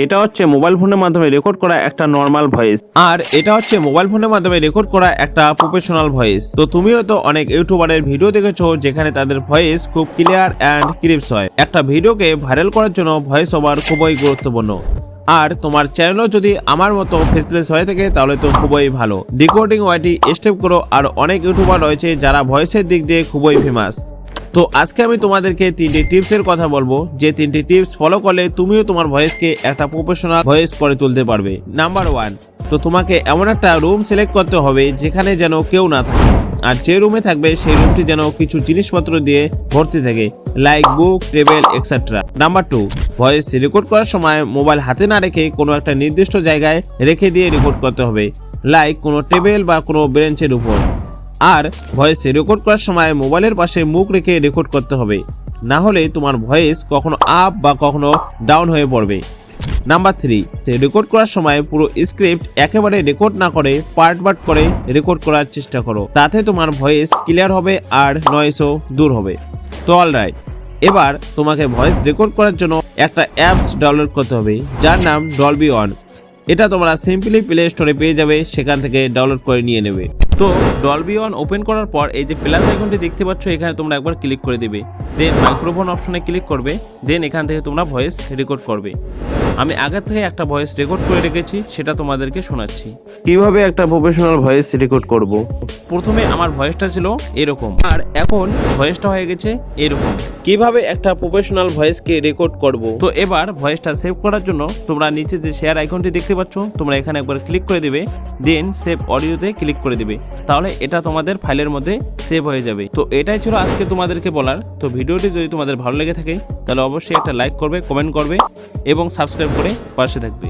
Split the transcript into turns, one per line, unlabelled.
এটা হচ্ছে মোবাইল ফোনের মাধ্যমে রেকর্ড করা একটা নর্মাল ভয়েস,
আর এটা হচ্ছে মোবাইল ফোনের মাধ্যমে রেকর্ড করা একটা প্রফেশনাল ভয়েস। তো তুমিও তো অনেক ইউটিউবারের ভিডিও দেখেছো যেখানে তাদের ভয়েস খুব ক্লিয়ার অ্যান্ড ক্রিপস হয়। একটা ভিডিওকে ভাইরাল করার জন্য ভয়েস ওভার খুবই গুরুত্বপূর্ণ। আর তোমার চ্যানেলও যদি আমার মতো ফেসলেস হয়ে থাকে তাহলে তো খুবই ভালো। ডিকোডিং ওয়াইটি স্টেপ করো, আর অনেক ইউটিউবার রয়েছে যারা ভয়েসের দিক দিয়ে খুবই ফেমাস। তো আজকে আমি তোমাদেরকে 3টি টিপসের কথা বলবো, যে 3টি টিপস ফলো করলে তুমিও তোমার ভয়েসকে একটা প্রফেশনাল ভয়েস করে তুলতে পারবে। নাম্বার 1, তো তোমাকে এমন একটা রুম সিলেক্ট করতে হবে যেখানে যেন কেউ না থাকে, আর যে রুমে থাকবে সেই রুমটি যেন কিছু জিনিসপত্র দিয়ে ভর্তি থাকে, like book, table extra. Number 2, voice record করার সময় মোবাইল হাতে না রেখে কোনো একটা নির্দিষ্ট জায়গায় রেখে দিয়ে রেকর্ড করতে হবে, লাইক কোনো টেবিল বা কোনো বেঞ্চের উপর। আর ভয়েস রেকর্ড করার সময় মোবাইলের পাশে মুখ রেখে রেকর্ড করতে হবে, না হলে তোমার ভয়েস কখনো আপ বা কখনো ডাউন হয়ে পড়বে। নাম্বার 3, রেকর্ড করার সময় পুরো স্ক্রিপ্ট একেবারে রেকর্ড না করে পার্ট পার্ট করে রেকর্ড করার চেষ্টা করো, তাতে তোমার ভয়েস ক্লিয়ার হবে আর নয়েসও দূর হবে। তো অলরাইট, এবার তোমাকে ভয়েস রেকর্ড করার জন্য একটা অ্যাপস ডাউনলোড করতে হবে যার নাম ডলবি অন। এটা তোমরা সিম্পলি প্লে স্টোরে পেয়ে যাবে, সেখান থেকে ডাউনলোড করে নিয়ে নেবে। তো ডলবি অন ওপেন করার পর এই যে প্লাস আইকনটি দেখতে পাচ্ছ, এখানে তোমরা একবার ক্লিক করে দিবে, দেন মাইক্রোফোন অপশনে ক্লিক করবে, দেন এখান থেকে তোমরা ভয়েস রেকর্ড করবে। আমি আগে থেকে একটা ভয়েস রেকর্ড করে রেখেছি, সেটা তোমাদেরকে শোনাচ্ছি।
কিভাবে একটা প্রফেশনাল ভয়েস রেকর্ড করব।
প্রথমে আমার ভয়েসটা ছিল এরকম, আর এখন ভয়েসটা হয়ে গেছে এরকম। কিভাবে একটা প্রফেশনাল ভয়েসকে রেকর্ড করব। তো এবার ভয়েসটা সেভ করার জন্য তোমরা নিচে যে শেয়ার আইকনটি দেখতে পাচ্ছ, তোমরা এখানে একবার ক্লিক করে দিবে, দেন সেভ অডিওতে ক্লিক করে দিবে, তাহলে এটা তোমাদের ফাইলের মধ্যে সেভ হয়ে যাবে। তো এটাই ছিল আজকে তোমাদেরকে বলার। তো ভিডিওটি যদি তোমাদের ভালো লেগে থাকে তাহলে অবশ্যই একটা লাইক করবে, কমেন্ট করবে এবং সাবস্ক্রাইব করে পাশে থাকবে।